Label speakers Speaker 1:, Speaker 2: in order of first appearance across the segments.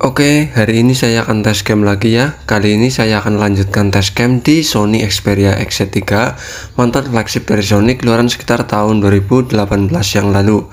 Speaker 1: Oke, hari ini saya akan tes game lagi ya. Kali ini saya akan lanjutkan tes game di Sony Xperia XZ3, mantan flagship dari Sony keluaran sekitar tahun 2018 yang lalu.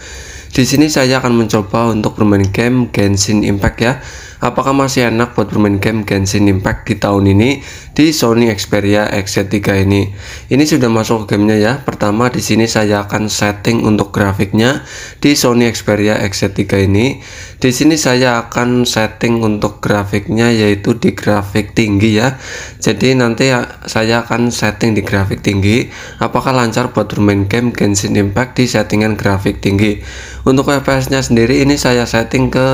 Speaker 1: Di sini saya akan mencoba untuk bermain game Genshin Impact ya. Apakah masih enak buat bermain game Genshin Impact di tahun ini di Sony Xperia XZ3 ini? Ini sudah masuk ke gamenya ya. Pertama di sini saya akan setting untuk grafiknya di Sony Xperia XZ3 ini. Di sini saya akan setting untuk grafiknya yaitu di grafik tinggi ya. Jadi nanti saya akan setting di grafik tinggi. Apakah lancar buat bermain game Genshin Impact di settingan grafik tinggi? Untuk FPS-nya sendiri ini saya setting ke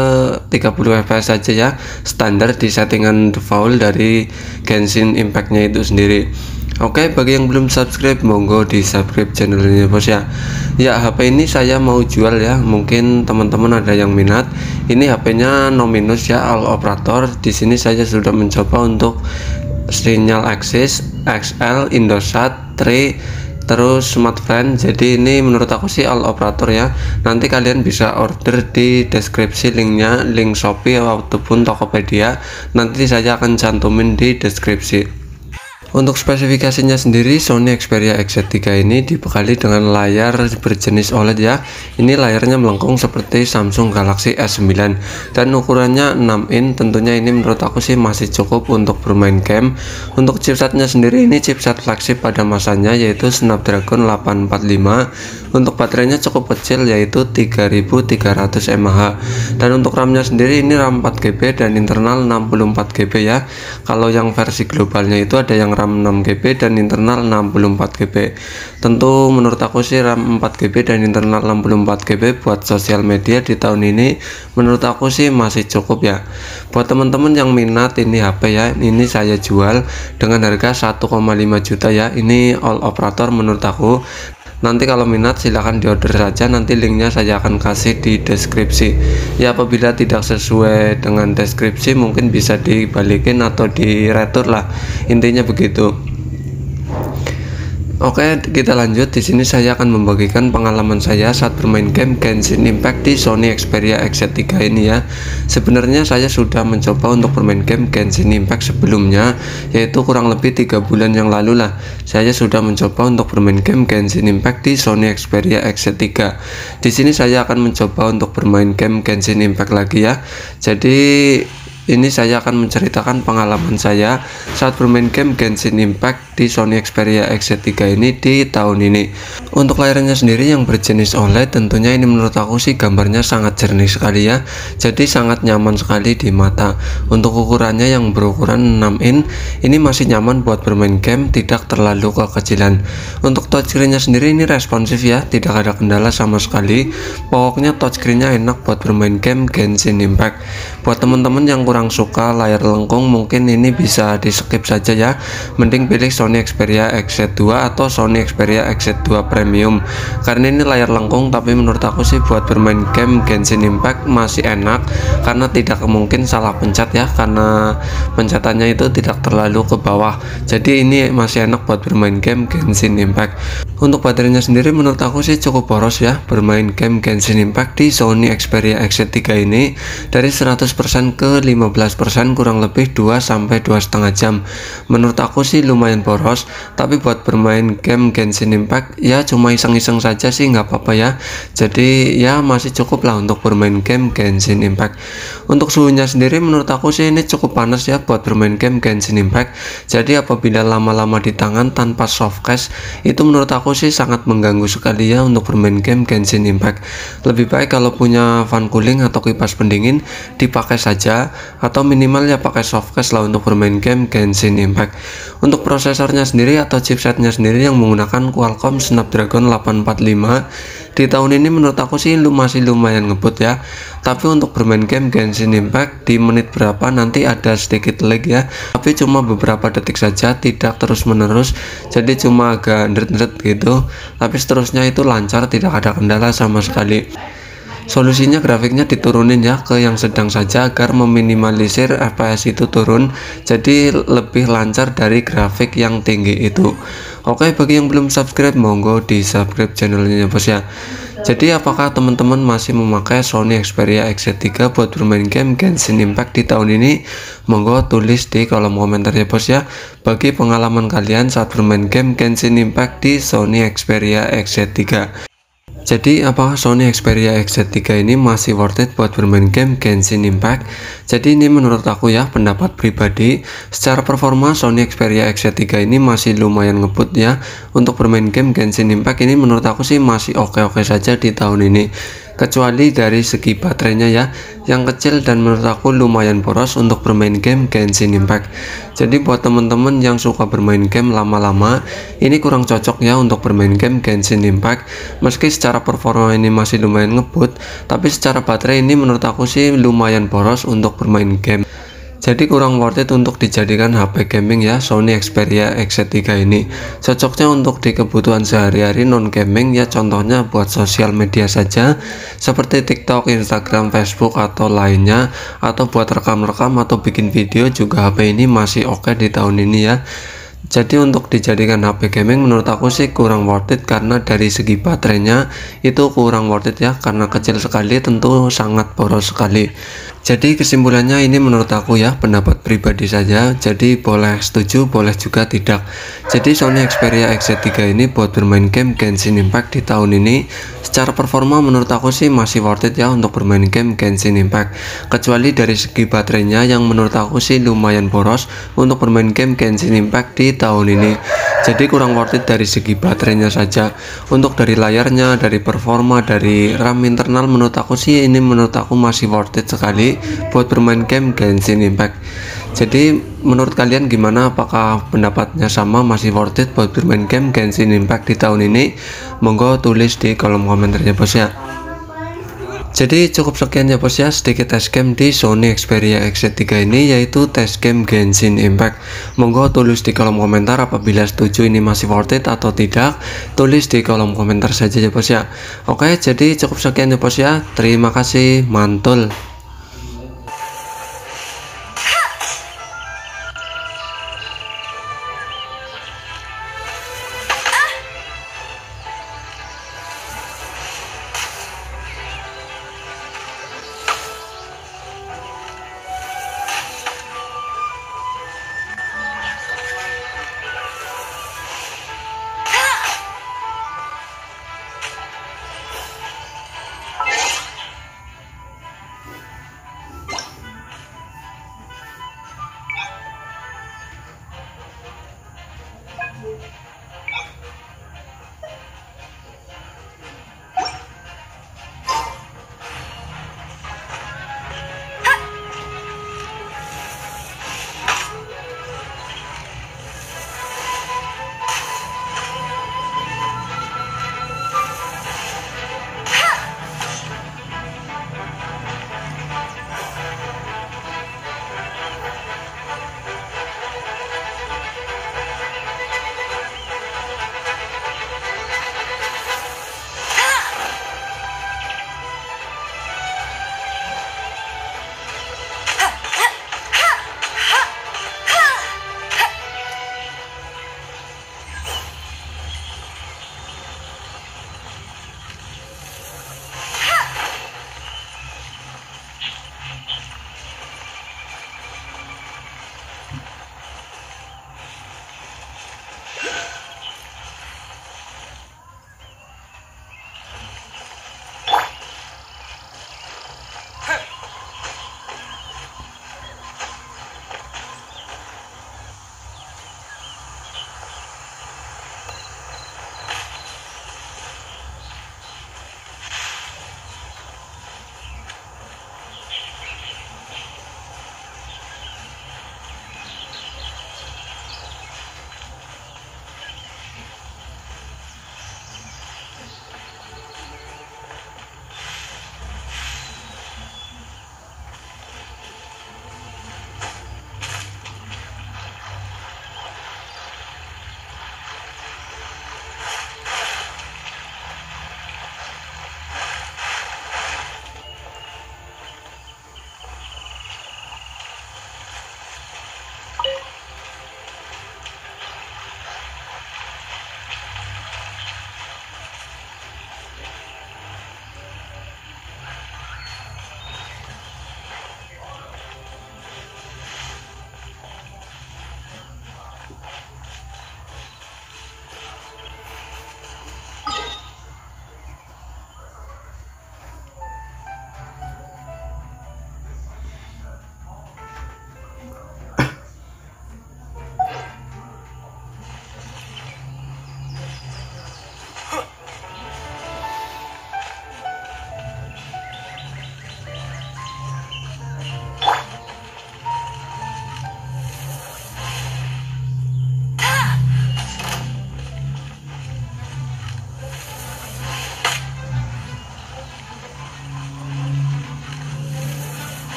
Speaker 1: 30 FPS saja ya, standar di settingan default dari Genshin Impact-nya itu sendiri. Oke, bagi yang belum subscribe monggo di subscribe channelnya bos ya. Ya, HP ini saya mau jual ya, mungkin teman-teman ada yang minat. Ini HP-nya Nominus ya, all operator. Di sini saya sudah mencoba untuk sinyal Axis, XL, Indosat, Tri, terus smartphone. Jadi ini menurut aku sih all operator ya. Nanti kalian bisa order di deskripsi linknya, link Shopee ataupun Tokopedia. Nanti saya akan cantumin di deskripsi. Untuk spesifikasinya sendiri, Sony Xperia XZ3 ini dibekali dengan layar berjenis OLED ya. Ini layarnya melengkung seperti Samsung Galaxy S9 dan ukurannya 6 in. Tentunya ini menurut aku sih masih cukup untuk bermain game. Untuk chipsetnya sendiri ini chipset flagship pada masanya yaitu Snapdragon 845. Untuk baterainya cukup kecil yaitu 3300 mAh. Dan untuk RAM-nya sendiri ini RAM 4GB dan internal 64GB ya. Kalau yang versi globalnya itu ada yang RAM 6GB dan internal 64GB. Tentu menurut aku sih RAM 4GB dan internal 64GB buat sosial media di tahun ini menurut aku sih masih cukup ya. Buat teman-teman yang minat ini HP ya, ini saya jual dengan harga 1,5 juta ya. Ini all operator menurut aku. Nanti kalau minat silahkan diorder saja, nanti linknya saya akan kasih di deskripsi ya. Apabila tidak sesuai dengan deskripsi mungkin bisa dibalikin atau di retur lah, intinya begitu. Oke, kita lanjut. Di sini saya akan membagikan pengalaman saya saat bermain game Genshin Impact di Sony Xperia XZ3 ini ya. Sebenarnya saya sudah mencoba untuk bermain game Genshin Impact sebelumnya, yaitu kurang lebih 3 bulan yang lalu lah. Saya sudah mencoba untuk bermain game Genshin Impact di Sony Xperia XZ3. Di sini saya akan mencoba untuk bermain game Genshin Impact lagi ya. Jadi ini saya akan menceritakan pengalaman saya saat bermain game Genshin Impact di Sony Xperia XZ3 ini di tahun ini. Untuk layarnya sendiri yang berjenis OLED, tentunya ini menurut aku sih gambarnya sangat jernih sekali ya. Jadi sangat nyaman sekali di mata. Untuk ukurannya yang berukuran 6 in, ini masih nyaman buat bermain game, tidak terlalu kekecilan. Untuk touchscreen-nya sendiri ini responsif ya, tidak ada kendala sama sekali. Pokoknya touchscreen-nya enak buat bermain game Genshin Impact. Buat teman-teman yang kurang suka layar lengkung mungkin ini bisa di skip saja ya. Mending pilih Sony Xperia XZ2 atau Sony Xperia XZ2 Premium, karena ini layar lengkung. Tapi menurut aku sih buat bermain game Genshin Impact masih enak, karena tidak mungkin salah pencet ya, karena pencetannya itu tidak terlalu ke bawah. Jadi ini masih enak buat bermain game Genshin Impact. Untuk baterainya sendiri menurut aku sih cukup boros ya bermain game Genshin Impact di Sony Xperia XZ3 ini. Dari 100% ke 15% kurang lebih 2-2,5 jam. Menurut aku sih lumayan boros, tapi buat bermain game Genshin Impact ya cuma iseng-iseng saja sih nggak apa-apa ya. Jadi ya masih cukup lah untuk bermain game Genshin Impact. Untuk suhunya sendiri menurut aku sih ini cukup panas ya buat bermain game Genshin Impact. Jadi apabila lama-lama di tangan tanpa softcase itu menurut aku sih sangat mengganggu sekali ya untuk bermain game Genshin Impact. Lebih baik kalau punya fan cooling atau kipas pendingin dipakai saja, atau minimal ya pakai softcase lah untuk bermain game Genshin Impact. Untuk prosesornya sendiri atau chipsetnya sendiri yang menggunakan Qualcomm Snapdragon 845 di tahun ini menurut aku sih masih lumayan ngebut ya. Tapi untuk bermain game Genshin Impact di menit berapa nanti ada sedikit lag ya, tapi cuma beberapa detik saja, tidak terus menerus. Jadi cuma agak ndret-ndret gitu, tapi seterusnya itu lancar, tidak ada kendala sama sekali. Solusinya grafiknya diturunin ya ke yang sedang saja agar meminimalisir FPS itu turun, jadi lebih lancar dari grafik yang tinggi itu. Oke, bagi yang belum subscribe monggo di subscribe channelnya bos ya. Jadi apakah teman-teman masih memakai Sony Xperia XZ3 buat bermain game Genshin Impact di tahun ini? Monggo tulis di kolom komentar ya bos ya, bagi pengalaman kalian saat bermain game Genshin Impact di Sony Xperia XZ3. Jadi apakah Sony Xperia XZ3 ini masih worth it buat bermain game Genshin Impact? Jadi ini menurut aku ya, pendapat pribadi, secara performa Sony Xperia XZ3 ini masih lumayan ngebut ya. Untuk bermain game Genshin Impact ini menurut aku sih masih oke-oke saja di tahun ini. Kecuali dari segi baterainya ya, yang kecil dan menurut aku lumayan boros untuk bermain game Genshin Impact. Jadi buat teman-teman yang suka bermain game lama-lama, ini kurang cocok ya untuk bermain game Genshin Impact. Meski secara performa ini masih lumayan ngebut, tapi secara baterai ini menurut aku sih lumayan boros untuk bermain game. Jadi kurang worth it untuk dijadikan HP gaming ya Sony Xperia XZ3 ini. Cocoknya untuk di kebutuhan sehari-hari non gaming ya, contohnya buat sosial media saja seperti TikTok, Instagram, Facebook atau lainnya, atau buat rekam-rekam atau bikin video juga HP ini masih oke di tahun ini ya. Jadi untuk dijadikan HP gaming menurut aku sih kurang worth it, karena dari segi baterainya itu kurang worth it ya, karena kecil sekali, tentu sangat boros sekali. Jadi kesimpulannya ini menurut aku ya, pendapat pribadi saja, jadi boleh setuju boleh juga tidak. Jadi Sony Xperia XZ3 ini buat bermain game Genshin Impact di tahun ini secara performa menurut aku sih masih worth it ya untuk bermain game Genshin Impact. Kecuali dari segi baterainya yang menurut aku sih lumayan boros untuk bermain game Genshin Impact di tahun ini. Jadi kurang worth it dari segi baterainya saja. Untuk dari layarnya, dari performa, dari RAM internal menurut aku sih ini menurut aku masih worth it sekali buat bermain game Genshin Impact. Jadi menurut kalian gimana? Apakah pendapatnya sama, masih worth it buat bermain game Genshin Impact di tahun ini? Monggo tulis di kolom komentar ya bos ya. Jadi cukup sekian ya bos ya, sedikit tes game di Sony Xperia XZ3 ini, yaitu tes game Genshin Impact. Monggo tulis di kolom komentar apabila setuju ini masih worth it atau tidak, tulis di kolom komentar saja ya bos ya. Oke, jadi cukup sekian ya bos ya, terima kasih, mantul.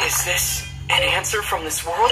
Speaker 2: Is this an answer from this world?